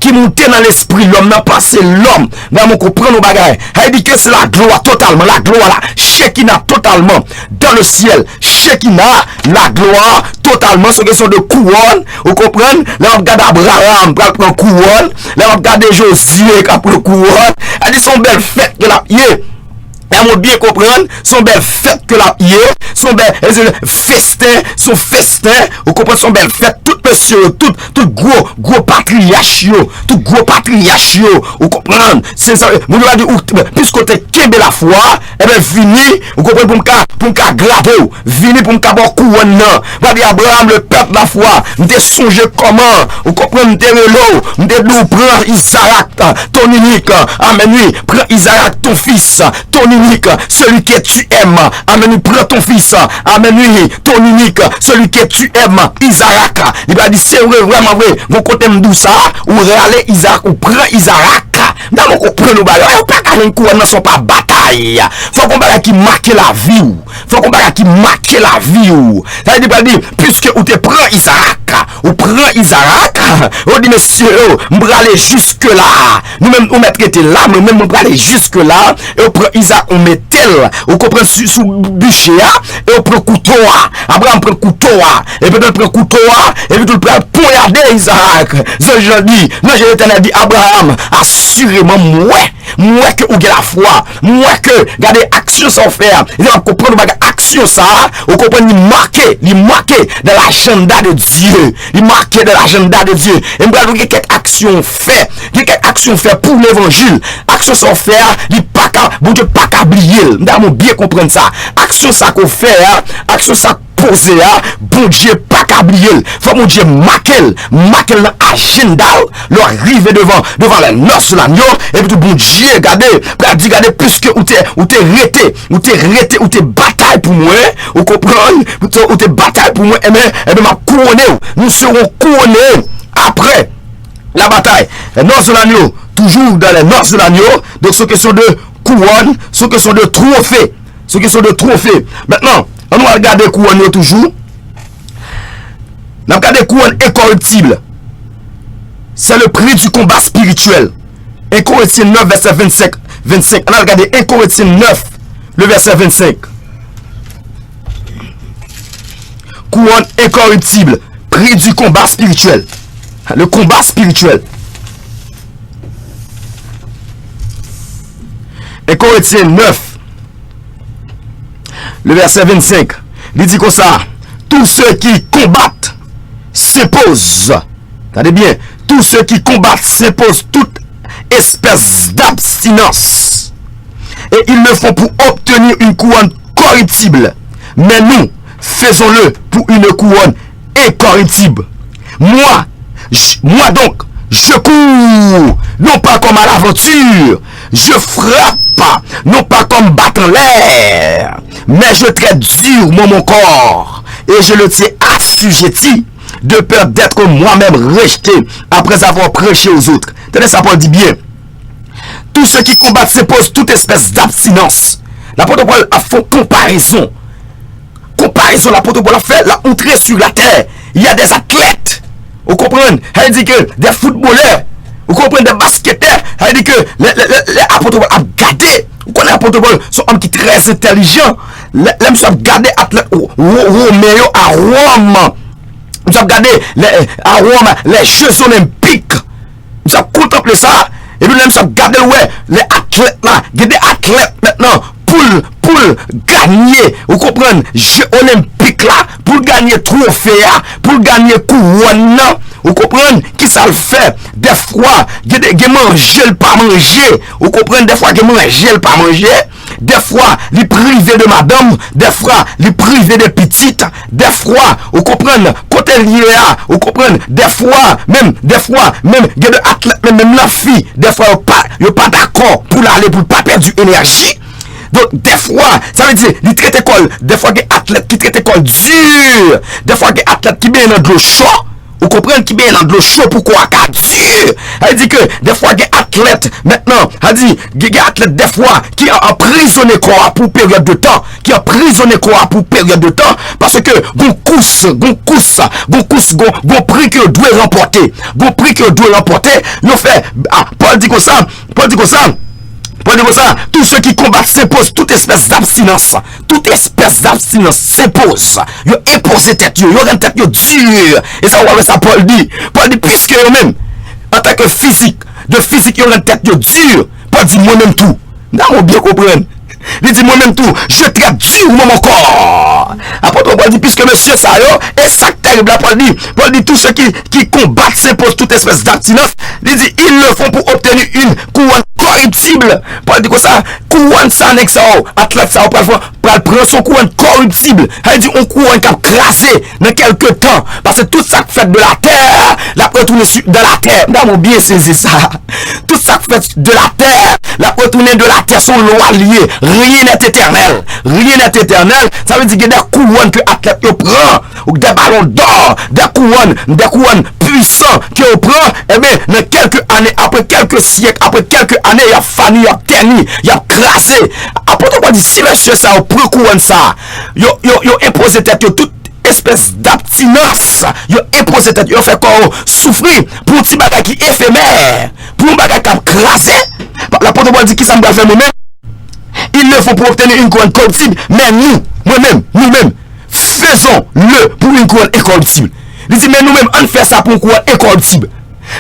qui monte dans l'esprit l'homme n'a passé l'homme. Dans mon comprendre bagarre. Il dit que c'est la gloire totalement, la gloire là, Shekinah totalement dans le ciel. Shekinah, la gloire totalement, c'est une question de couronne. Vous comprenez? Là on regarde Abraham pour prendre couronne. Là on regarde Josué qui prend couronne. Elle dit son belle fête que la pied. Et on bien comprendre, son belle fête que la pied, son belle festin, vous comprenez, son belle fête, tout monsieur, tout gros patriarche, vous comprenez, c'est ça, vous nous dit, puisque t'es kébé la foi, et bien, vini, vous comprenez, pour me graver, vini pour me avoir couronne, va dire Abraham, le peuple de la foi, m'te songe comment, vous comprenez, m'te relo, m'te dou, prends Isaac, ton unique, amen, oui, prends Isaac, ton fils, ton unique, celui que tu aimes, amen, prends ton fils, amen, oui, ton unique, celui que tu aimes, Isaac, il va dire, c'est vrai, vraiment vrai, mon côté m'dou ça, ou réaler Isaac, ou prends Isaac, dans mon comprendre nous bagaille, pas qu'à une couronne, sont pas bataille, faut qu'on bagaille qui marque la vie, faut qu'on bagaille qui marque la vie, ça veut dire, puisque ou te prends Isaac, ou prends Isaac, on dit, monsieur, m'braler jusque là, nous-mêmes, on mettre là, nous-mêmes, on aller jusque là, et on prend Isaac, on met tel, on comprend sous bûcher, et on prend couteau, Abraham prend couteau, et puis on prend couteau, et puis on prend poignarder Isaac. Je dis, non, j'ai l'éternel dit, Abraham, assurément, moi que ou la foi, moi que, regardez, action sans faire, il va comprendre, action ça, on comprend, il marqué dans l'agenda de Dieu, il marqué dans l'agenda de Dieu, et nous avons quelques actions faites, pour l'évangile, action sans faire, il pas bon Dieu pas oublier, nous avons bien comprendre ça, action ça qu'on fait, action ça posé, bon Dieu pas oublier, faut mon Dieu marquer l'agenda, leur arriver devant les noces de l'agneau, et puis bon Dieu, regardez, puisque ou t'es rété, ou t'es bataille pour moi, vous comprenez, ou t'es bataille pour moi, et bien m'a couronné, nous serons couronnés après la bataille, les noces de l'agneau, toujours dans les noces de l'agneau, donc c'est question de couronne, c'est question de trophée, maintenant, on va regarder couronne toujours. On va regarder couronne incorruptible. C'est le prix du combat spirituel. 1 Corinthiens 9, verset 25. On va regarder 1 Corinthiens 9, le verset 25. Couronne incorruptible. Prix du combat spirituel. Le combat spirituel. Et Corinthiens 9, le verset 25, il dit comme ça, tous ceux qui combattent s'imposent. Regardez bien, tous ceux qui combattent s'imposent toute espèce d'abstinence. Et ils le font pour obtenir une couronne corruptible. Mais nous, faisons-le pour une couronne incorruptible. Moi donc, je cours, non pas comme à l'aventure. Je frappe, non pas comme battant l'air. Mais je traite dur mon corps. Et je le tiens assujetti, de peur d'être moi-même rejeté après avoir prêché aux autres. Tenez, ça Paul dit bien. Tous ceux qui combattent s'imposent toute espèce d'abstinence. L'apôtre Paul a fait comparaison. L'apôtre Paul a fait la entrée sur la terre. Il y a des athlètes. Vous comprenez? Il dit que des footballeurs. Vous comprenez? Des basketteurs. Il dit que les apôtres Paul a gardé. Vous connaissez l'apôtre Paul? C'est un homme qui est très intelligent. L'homme a gardé athlète Roméo à Rome. Nous avons regardé à Rome les Jeux olympiques. Nous avons contemplé ça. Et puis nous avons regardé les athlètes là. Il y a des athlètes maintenant pour gagner. Vous comprenez? Jeux olympiques là. Pour gagner trophée là. Pour gagner couronne. Vous comprenez? Qui ça le fait? Des fois, il y a des manger le pas manger. Vous comprenez? Des fois, il y a manger le pas manger. Des fois, les privés de madame, des fois, les privés de petites, des fois, vous comprenez, côté lié à, vous comprenez, des fois, même, il y a des athlètes, même la fille, des fois, ils sont pas d'accord pour aller, pour pas perdre du énergie. Donc, des fois, ça veut dire, ils traitent école, des fois, il y a des athlètes qui traitent école dur, des fois, il y a des athlètes qui viennent dans de l'eau chaud. Vous comprenez qui bien dans de l'eau chaude, pourquoi qu'à Dieu. Elle dit que des fois, il y a des athlètes, maintenant, elle dit, il y a des athlètes des fois qui ont emprisonné quoi pour période de temps, parce que gon prix que doit remporter, ils fait, Paul dit comme ça, tous ceux qui combattent s'imposent toute espèce d'abstinence. S'impose. Ils imposent tête, ils ont une tête dure. Et ça, Paul dit, puisque eux-mêmes, en tant que physique, ils ont une tête dure. Paul dit, moi-même tout. Non, on bien comprendre. Il dit moi-même tout, je traite dur mon corps. Apôtre Paul dit, puisque monsieur ça et ça terrible, Paul dit tous ceux qui combattent s'imposent toute espèce d'abstinence. Il dit, ils le font pour obtenir une couronne corruptible. Paul dit comme ça, couronne ça n'est que ça, athlète ça, prend son couronne corruptible. Il dit, on couronne qui a crassé dans quelques temps. Parce que tout ça fait de la terre, la retourner de la terre. Nous avons bien saisi ça. Tout ça fait de la terre, la retourner de la terre sont lois liées. Rien n'est éternel. Ça veut dire que des couronnes que l'athlète prend, ou des ballons d'or, des couronnes puissants qu'on prend, et bien, dans quelques années, après quelques siècles, après quelques années, il y a fani, il y a terni, il y a crasé. Apôtre Paul dit, si monsieur ça, on prend couronne ça, il a imposé tête, toute espèce d'abstinence, il a imposé tête, il a fait quoi souffrir pour un petit bagage qui est éphémère, pour un bagage qui a crasé. L'apôtre Paul dit, qui ça me va faire nous-mêmes? Ils le font pour obtenir une couronne corruptible, mais nous-mêmes, faisons-le pour une couronne incorruptible. Il dit, mais nous-mêmes, on fait ça pour une couronne incorruptible.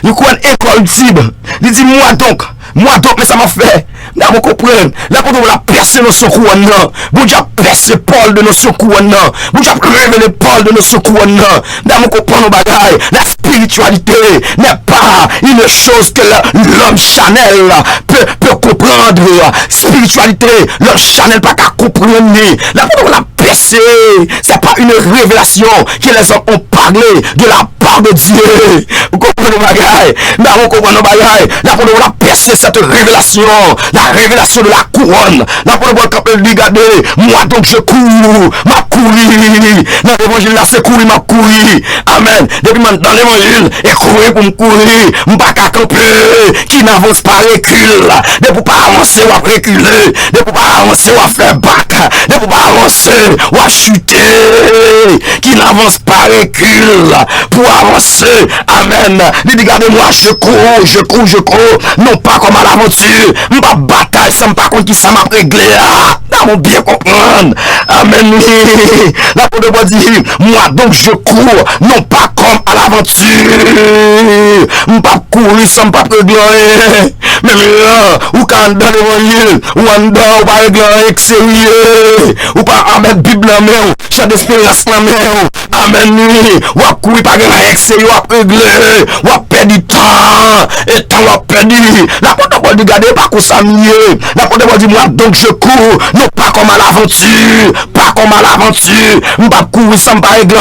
Une couronne incorruptible. Il dit, moi donc, mais ça m'a fait. Là, vous comprenez. Là, quand on va percer nos couronne, vous déjà percer Paul de nos couronne, vous déjà révéler Paul de nos couronne. Là, vous comprenez nos bagailles. La spiritualité n'est pas une chose que l'homme Chanel peut comprendre. Spiritualité, l'homme Chanel pas qu'à comprendre. Là, quand on va percer, c'est pas une révélation que les hommes ont parlé de la part de Dieu. Vous comprenez nos bagailles. Là, vous comprenez nos bagailles. Là, quand on va percer cette révélation, la révélation de la couronne. Là, pour le regarder, moi donc je cours, m'a couru. Dans l'évangile là, c'est courir, m'a couru. Amen. Depuis dans l'évangile, et courir pour me courir, m'pas qu'à camper, qui n'avance pas recule. Ne pour pas avancer ou à reculer, ne pour pas avancer ou à faire battre, ne pour pas avancer ou à chuter, qui n'avance pas recule, pour avancer. Amen. Regardez-moi, je cours, non pas comme à l'aventure, ma bataille, ça me pas contre qui ça m'a réglé. Là, mon bien comprendre. Amen. Là, pour de dire, moi donc je cours, non pas comme à l'aventure. M'pas courir sans pas régler. Même là, ou quand dans l'évangile, ou en dedans, ou pas régler extérieur. Ou pas mettre Bible en main, chant d'espérance en main. Amen, oui. Ou à courir pas régler extérieur, ou à régler. Ou à perdre du temps. Et temps, ou à perdre. La porte de Paul dit, pas qu'on s'amuse. La porte de Paul dit, moi, donc je cours. Non, pas comme à l'aventure. Pas comme à l'aventure. M'pas courir sans pas régler.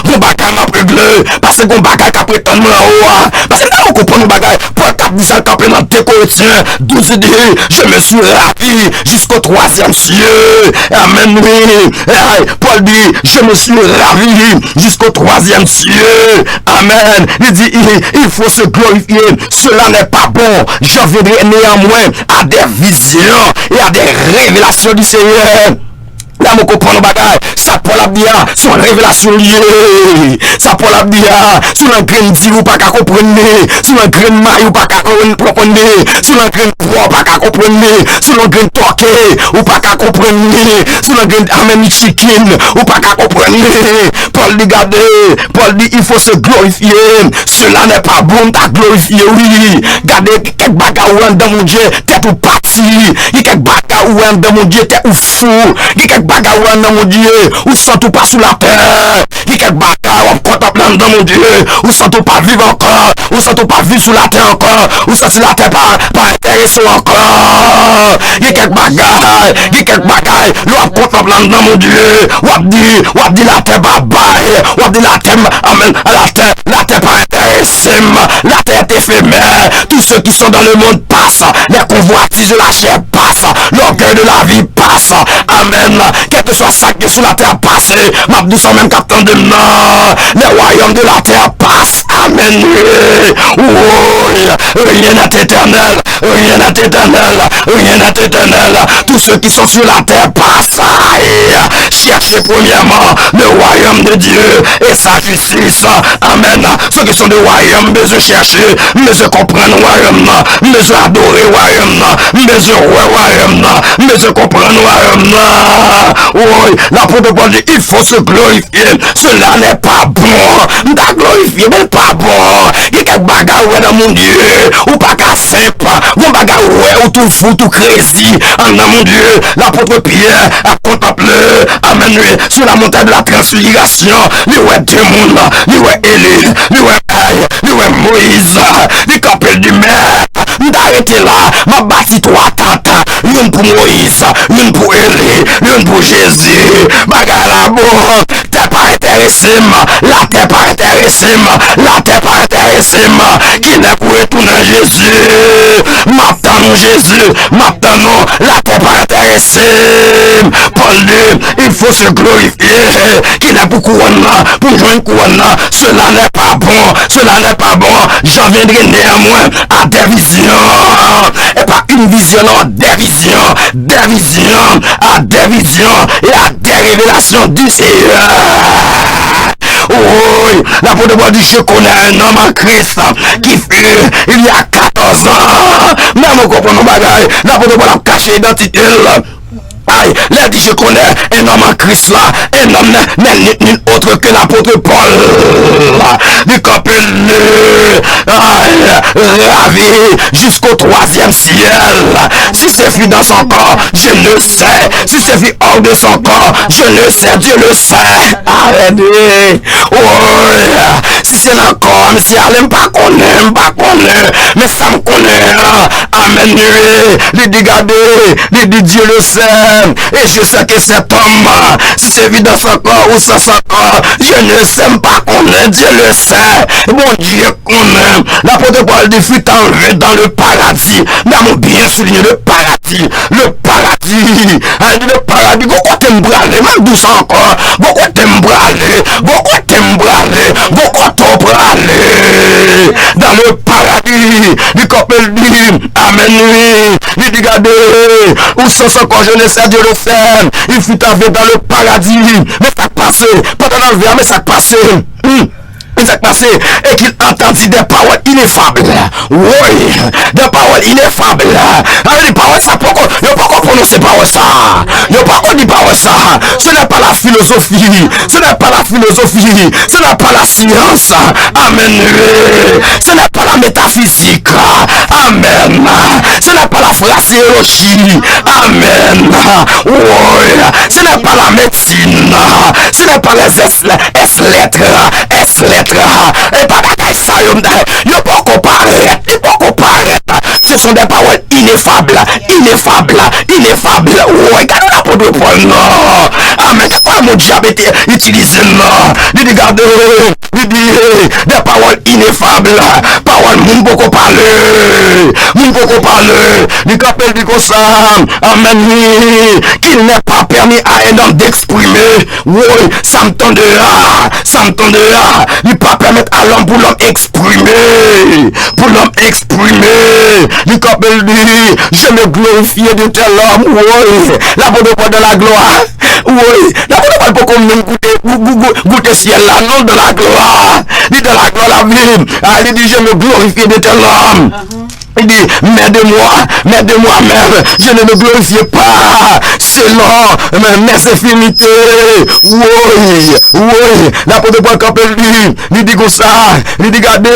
Vous pas qu'à régler. Parce que vous pas qu'à prétendre moi. Parce que là, on comprend nos bagages. Pour 4 10 ans, camper dans tes Corinthiens, 12 dit, je me suis ravi jusqu'au 3e cieux. Amen, oui. Paul dit, je me suis ravi jusqu'au 3e cieux. Amen. Il dit, il faut se glorifier. Cela n'est pas bon. Je viendrai néanmoins à des visions et à des révélations du Seigneur. Là, vous comprenez le bagage. Ça, Paul a dit, son révélation liée. Ça, Paul a dit, sur un grain de ou pas qu'à comprendre. Sur un grain de maille ou pas qu'à comprendre. Sur un grain de poids ou pas qu'à comprendre. Sur un grain de torqué ou pas qu'à comprendre. Sur un grain d'amen chicken ou pas qu'à comprendre. Paul dit, regardez, Paul dit, il faut se glorifier. Cela n'est pas bon, t'as glorifié, oui. Regardez, quelques bagages dans mon Dieu, t'es tout parti. Il y a quelques bagages dans mon Dieu, t'es ou fou. Il y a quelques bagages dans mon Dieu, ou sans tout pas sous la terre. Il y a quelques bagages contemplant dans mon Dieu, ou sans tout pas vivre encore, ou sans tout pas vivre sous la terre encore, ou sans la terre pas intéressant encore. Il y a quelques bagages, l'on contemplant dans mon Dieu, ou dit la terre babaye, ou dit la terre, amen, la terre pas intéressée, la terre est éphémère. Tous ceux qui sont dans le monde passent, les convoitises de la chair passent, l'orgueil de la vie passe. Amen. Quel que soit ça qui est sous la terre passé, Mabdou sont même captain de mort. Les royaumes de la terre passent. Amen. Oui. Rien n'est éternel. Rien n'est éternel. Rien n'est éternel. Tous ceux qui sont sur la terre passent. Cherchez premièrement le royaume de Dieu et sa justice. Amen. Ceux qui sont du royaume, besoin chercher, besoin comprendre le royaume, besoin adorer le royaume, besoin royaume, besoin comprendre le royaume. Oui, l'apôtre Paul dit, il faut se glorifier. Cela n'est pas bon. N'a glorifié, mais pas bon. Il y a quelques bagages dans mon Dieu, ou pas qu'à simple, ou bagages ou tout fou, tout crazy. En mon Dieu, l'apôtre Pierre a contemplé, amen, sur la montagne de la transfiguration. Lui ouais Dieu monde, lui ouais Élie, lui ouais Moïse, lui campel du mer. D'arrêter là, m'a bâti 3 tentes, l'une pour Moïse, l'une pour Élie, l'une pour Jésus. Bagarre la bon, t'es pas intéressé, la t'es pas intéressé, la t'es pas intéressé, qui n'est pour retourner Jésus. M'attendons Jésus, m'attendons, la t'es pas intéressé. Paul dit, il faut se glorifier, qui n'est pour couronne, pour jouer une couronne, cela n'est pas bon, cela n'est pas bon. J'en viendrai néanmoins à des visions. Et pas une vision, non, des visions, à des visions et à des révélations du Seigneur. Oui, l'apôtre Paul dit, je connais un homme en Christ qui fut il y a 14 ans. Même on comprend nos bagages, l'apôtre Paul a caché l'identité. Aïe, là dit je connais un homme en Christ là, un homme n'est nul autre que l'apôtre Paul. Du campé ravi jusqu'au 3e ciel. Si c'est vu dans son corps, je le sais. Si c'est vu hors de son corps, je le sais, Dieu le sait. Arrêtez. Oh, si c'est dans le corps, si elle n'aime pas connaître, mais ça me connaît. Amen. Il dit regardez, il dit Dieu le sait. Et je sais que cet homme, si c'est vu dans son corps ou sans son corps, je ne sais pas connaître, Dieu le sait. Mon Dieu connaît. L'apôtre Paul dit fut enlevé dans le paradis. Nous avons bien souligné le paradis. Le paradis. Le paradis. Pourquoi t'aimes braler? Même douce encore. Pourquoi t'aimes braler? Pourquoi t'aimes braler? Pourquoi t'aimes braler? Dans le paradis. Du coppel dit, amen. Il dit, regardez, où sans son corps, je ne sais, Dieu le sait. Il fut enlevé dans le paradis. Mais ça passe. Pas dans le verre, mais ça passe. Il s'est passé et qu'il entendit des paroles ineffables. Oui, des paroles ineffables. Alors les paroles, ça peut prononcer parole ça. Yo pas dit parole ça. Ce n'est pas la philosophie. Ce n'est pas la philosophie. Ce n'est pas la science. Amen. Ce n'est pas la métaphysique. Amen. Ce n'est pas la phraséologie. Amen. Oui. Ce n'est pas la médecine. Ce n'est pas les S-lettres. Et pas bagaille ça. Yo pas comparer. Yo pas comparer. Ce sont des paroles ineffables. Oui, regardez la peau de Paul. Non. Amen. Pourquoi mon diable était utilisé là? Il dit, regardez. Il dit, des paroles ineffables. Paroles, moun beaucoup parler. Du capel du ça. Amen. Qu'il n'est pas permis à un homme d'exprimer. Oui, ça me tend de là. Il pas permettre à l'homme pour l'homme exprimer. Du capel dit, je me glorifie de tel homme. Oui, la peau de la gloire. Oui, la peau de pas comme goûter ciel là, non de la gloire. Dit de la gloire la vie. Il dit, je me glorifie de tel homme. Il dit, m'aide-moi même, je ne me glorifie pas selon mes infinités. Oui, l'apôtre Paul quand il dit comme ça, il dit, regardez,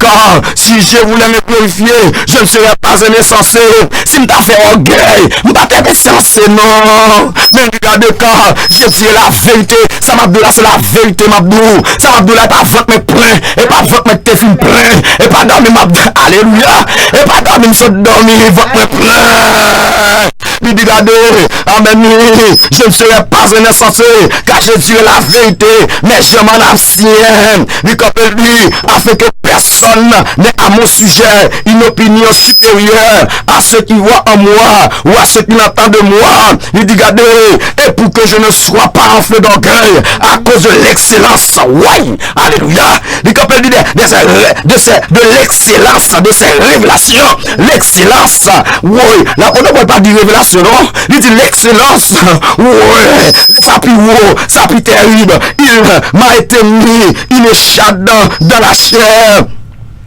car si je voulais me glorifier, je ne serais pas un insensé. Si je t'ai fait orgueil, je ne t'ai pas insensé, non. Mais regardez, quand j'ai dit la vérité, ça m'a dit là, c'est la vérité, ma boue. Ça m'a dit là, pas votre me plein, et pas votre me téfine plein, et pas dans mes alléluia. Et pas dormir, se dormir, votre plein. Il dit, regardez, amen, je ne serai pas un insensé, car je dirai la vérité, mais je m'en abstiens. Il compelle lui, afin que personne n'ait à mon sujet une opinion supérieure à ceux qui voient en moi, ou à ceux qui l'entendent de moi. Il dit, regardez, et pour que je ne sois pas enflé d'orgueil, à cause de l'excellence, oui, alléluia. Il compelle lui de l'excellence, de ses révélations. L'excellence, oui, là on ne peut pas dire révélation, non, il dit l'excellence, oui, ça plus haut, ça plus terrible, il m'a été mis, il échappe dans la chair.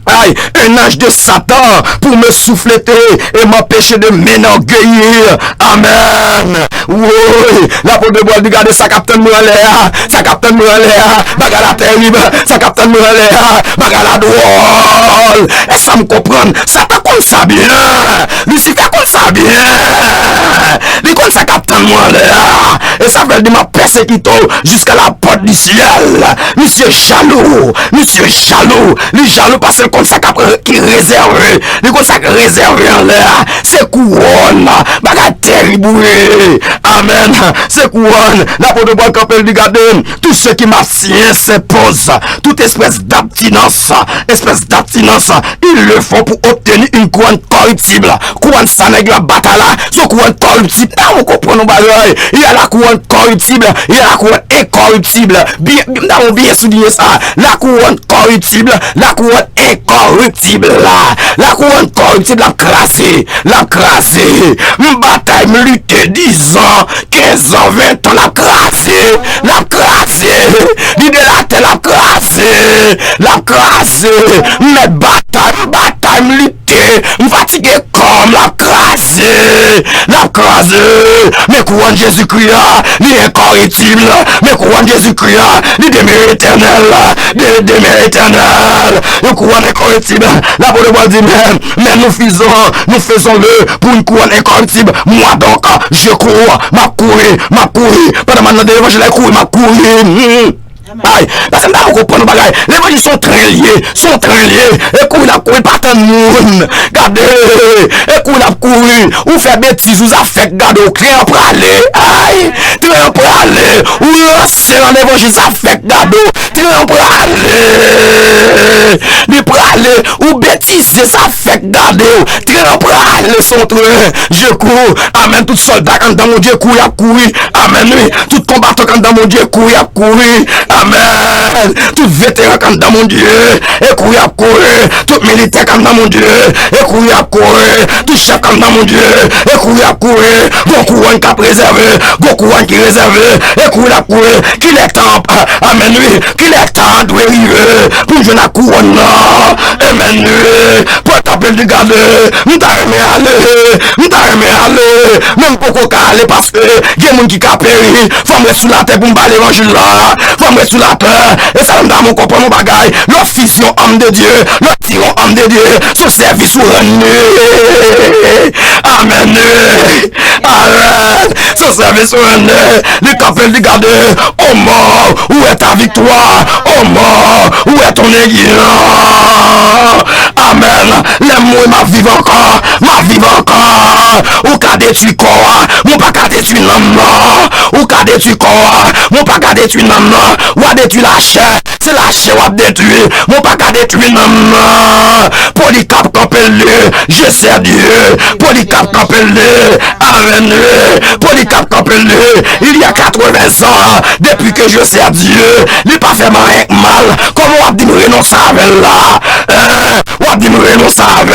Aïe, un ange de Satan pour me souffleter et m'empêcher de m'enorgueillir. Amen. Oui, la peau de bois, regardez ça, capitaine Moualéa, bagala terrible, ça, capitaine Moualéa, bagala drôle. Et ça me comprend, Satan comme ça bien, Lucifer comme ça bien, il comme ça, capitaine Moualéa, et ça veut dire ma persécution jusqu'à la porte du ciel. Monsieur jaloux, lui jaloux parce que comme ça qui réserve, les comme ça réservé en l'air, c'est couronne, bagarre terrible. Amen. C'est couronne. La peau de bois capel du garder. Tout ce qui m'abstient s'impose. Toute espèce d'abstinence, ils le font pour obtenir une couronne corruptible. Couronne ça nègre la bataille là, ce couronne corruptible. Vous comprenez bagaille. Il y a la couronne corruptible, il y a la couronne incorruptible. Bien souligné ça. La couronne corruptible, la couronne incorruptible là. La couronne corruptible la crasé. Une bataille me lutte 10 ans, 15 ans, 20 ans, la crasé. Dit de la terre, la crasé. Mais bataille me lutte. Me fatigué comme la crasé. Mais couronne Jésus-Christ, il est incorruptible. Mais couronne Jésus-Christ, il demeure éternel. Le couronne incorruptible. La bonne voix dit même, mais nous faisons-le pour une couronne incorruptible. Moi donc, je cours, m'a couru. Pendant maintenant de l'évangile, je cours, m'a couru. Aïe, parce que nous comprenons bagaille. Les évangiles sont très liés. Et quand il a couru par tant de monde, regardez, et quand il a couru, ou fait bêtise, ou a fait garder au client pour aller. Aïe, client pour aller, ou lancer dans l'évangile, ça fait garder, client pour aller. Mais pour aller, ou bêtise, ça fait garder, client pour aller son train. Je cours, amen, tout soldat quand dans mon Dieu couru, amen, oui, tout combattant quand dans mon Dieu couru, amen. Tout vétéran quand dans mon Dieu, et courir, tout militaire quand dans mon Dieu, et courir, tout chef quand dans mon Dieu, et courir, bon couronne qui a préservé, bon couronne qui est réservé, et courir, qu'il est temps, amen, oui, qu'il est temps de arriver, pour je n'ai couronne Emmanuel, pour t'appeler du garde, m'ta aimé aller, même pour qu'on aller parce que il y a des gens qui ont péri, faut me sous la terre pour me parler l'évangile là, faut me sous la terre, et ça me donne mon comprendre mon bagaille, leur fils yon homme de Dieu, leur tyran homme de Dieu, son service ou amen, amen, son service ou le capel du garde, oh mort, où est ta victoire, oh mort, où est ton aiguille, amen, les mots m'a vivre encore, ou qu'a détruit corps, mon pas qu'a détruit l'âme, ou qu'a détruit corps, mon pas qu'a détruit l'âme, ou a détruit la chair, c'est la chair ou a détruit, mon pas qu'a détruit l'âme, Polycarpe campelle, je sais Dieu, Polycarpe campelle, amen, Polycarpe campelle, il y a 80 ans, depuis que je sais Dieu, il n'est pas fait mal, comment on a dit me renoncer avec là, on a dit me renoncer avec